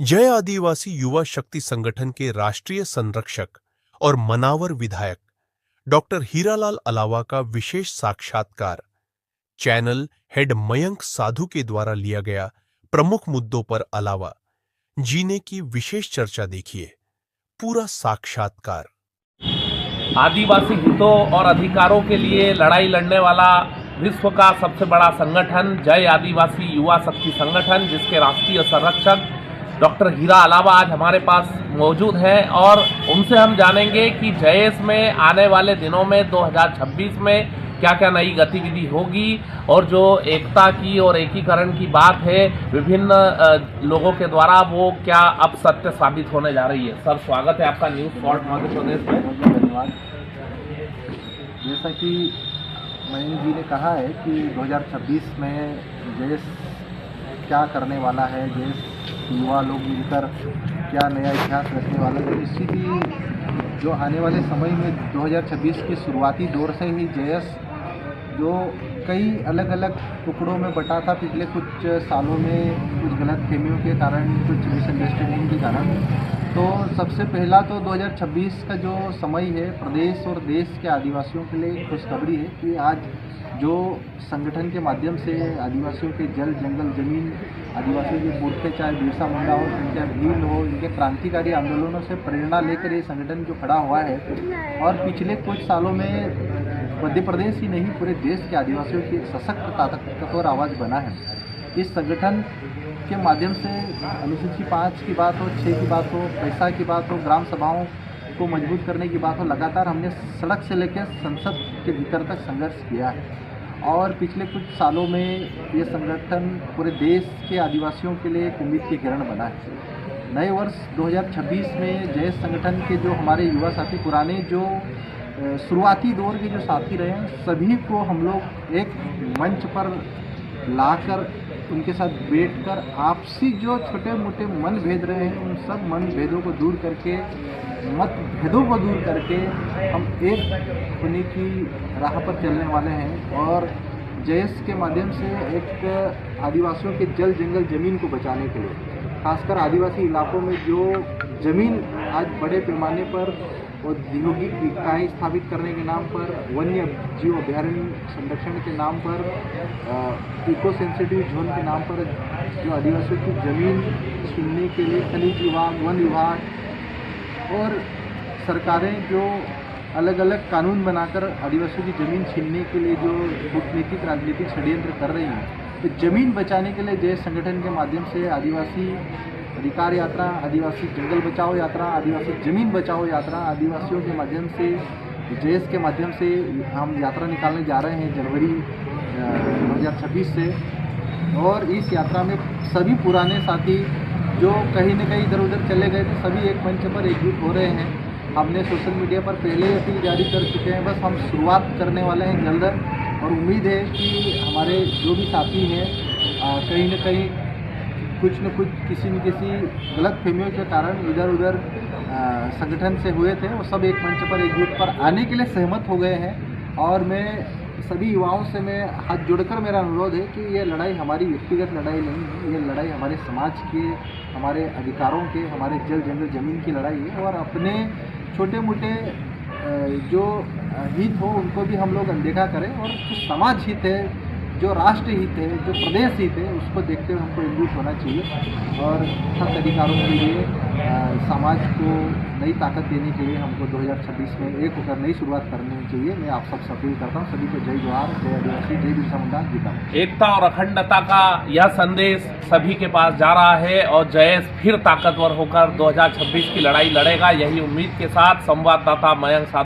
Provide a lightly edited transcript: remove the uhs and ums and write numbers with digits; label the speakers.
Speaker 1: जय आदिवासी युवा शक्ति संगठन के राष्ट्रीय संरक्षक और मनावर विधायक डॉक्टर हीरालाल अलावा का विशेष साक्षात्कार चैनल हेड मयंक साधु के द्वारा लिया गया प्रमुख मुद्दों पर अलावा जीने की विशेष चर्चा देखिए। पूरा साक्षात्कार।
Speaker 2: आदिवासी हितों और अधिकारों के लिए लड़ाई लड़ने वाला विश्व का सबसे बड़ा संगठन जय आदिवासी युवा शक्ति संगठन, जिसके राष्ट्रीय संरक्षक डॉक्टर हीरा अलावा आज हमारे पास मौजूद हैं और उनसे हम जानेंगे कि जयेश में आने वाले दिनों में 2026 में क्या क्या नई गतिविधि होगी और जो एकता की और एकीकरण की बात है विभिन्न लोगों के द्वारा, वो क्या अब सत्य साबित होने जा रही है। सर, स्वागत है आपका न्यूज़ फॉर मध्य प्रदेश में।
Speaker 3: धन्यवाद। जैसा कि मयंक जी ने कहा है कि 2026 में जयेश क्या करने वाला है, जयेश युवा लोग मिलकर क्या नया इतिहास रचने वाला है, निश्चित ही जो आने वाले समय में 2026 के शुरुआती दौर से ही जयेश जो कई अलग अलग टुकड़ों में बटा था पिछले कुछ सालों में, कुछ गलत फहमियों के कारण, कुछ मिसअंडरस्टैंडिंग के कारण, तो सबसे पहला तो 2026 का जो समय है प्रदेश और देश के आदिवासियों के लिए खुशखबरी है कि आज जो संगठन के माध्यम से आदिवासियों के जल जंगल जमीन, आदिवासियों के पुरखे, चाहे बिरसा मुंडा हो, इनके भील हो, इनके क्रांतिकारी आंदोलनों से प्रेरणा लेकर ये संगठन जो खड़ा हुआ है और पिछले कुछ सालों में मध्य प्रदेश ही नहीं पूरे देश के आदिवासियों की एक सशक्त ताकतवर आवाज़ बना है। इस संगठन के माध्यम से अनुसूची 5 की बात हो, 6 की बात हो, पैसा की बात हो, ग्राम सभाओं को मजबूत करने की बात हो, लगातार हमने सड़क से लेकर संसद के भीतर तक संघर्ष किया है और पिछले कुछ सालों में ये संगठन पूरे देश के आदिवासियों के लिए एक उम्मीद की किरण बना है। नए वर्ष 2026 में जयेश संगठन के जो हमारे युवा साथी, पुराने जो शुरुआती दौर के जो साथी रहे हैं, सभी को हम लोग एक मंच पर लाकर उनके साथ बैठकर आपसी जो छोटे मोटे मनभेद रहे हैं उन सब मनभेदों को दूर करके, मतभेदों को दूर करके हम एक होने की राह पर चलने वाले हैं और जयेश के माध्यम से एक आदिवासियों के जल जंगल ज़मीन को बचाने के लिए, खासकर आदिवासी इलाकों में जो ज़मीन आज बड़े पैमाने पर औद्योगिक इकाई स्थापित करने के नाम पर, वन्य जीव अभ्यारण्य संरक्षण के नाम पर, इको सेंसिटिव जोन के नाम पर जो आदिवासियों की ज़मीन छीनने के लिए खनिज विभाग, वन विभाग और सरकारें जो अलग अलग कानून बनाकर आदिवासियों की ज़मीन छीनने के लिए जो कूटनीतिक राजनीतिक षड्यंत्र कर रही हैं, तो ज़मीन बचाने के लिए जयेश संगठन के माध्यम से आदिवासी अधिकार यात्रा, आदिवासी जंगल बचाओ यात्रा, आदिवासी ज़मीन बचाओ यात्रा, आदिवासियों के माध्यम से, जयेश के माध्यम से हम यात्रा निकालने जा रहे हैं जनवरी 2026 से। और इस यात्रा में सभी पुराने साथी जो कहीं न कहीं इधर उधर चले गए थे, सभी एक मंच पर एकजुट हो रहे हैं। हमने सोशल मीडिया पर पहले ही अपील जारी कर चुके हैं, बस हम शुरुआत करने वाले हैं जल्द और उम्मीद है कि हमारे जो भी साथी हैं कहीं न कहीं कुछ न कुछ किसी न किसी गलत फहमियों के कारण इधर उधर संगठन से हुए थे, वो सब एक मंच पर एकजुट पर आने के लिए सहमत हो गए हैं। और मैं सभी युवाओं से मैं हाथ जोड़कर मेरा अनुरोध है कि ये लड़ाई हमारी व्यक्तिगत लड़ाई नहीं है, ये लड़ाई हमारे समाज के, हमारे अधिकारों के, हमारे जल जंगल ज़मीन की लड़ाई है और अपने छोटे मोटे जो हित हो उनको भी हम लोग अनदेखा करें और जो समाज हित है, जो राष्ट्र हित है, जो प्रदेश हित है, उसको देखते हुए हमको एकजुट होना चाहिए और सख्त अधिकारों के लिए समाज को नई ताकत देने के लिए हमको 2026 में एक होकर नई शुरुआत करनी चाहिए। मैं आप सबसे अपील करता हूँ, सभी को जय जोहार, जय आदिवासी, जय बिरसा मुंडा, गीता।
Speaker 2: एकता और अखंडता का यह संदेश सभी के पास जा रहा है और जयेश फिर ताकतवर होकर 2026 की लड़ाई लड़ेगा, यही उम्मीद के साथ संवाददाता मयंक साधु।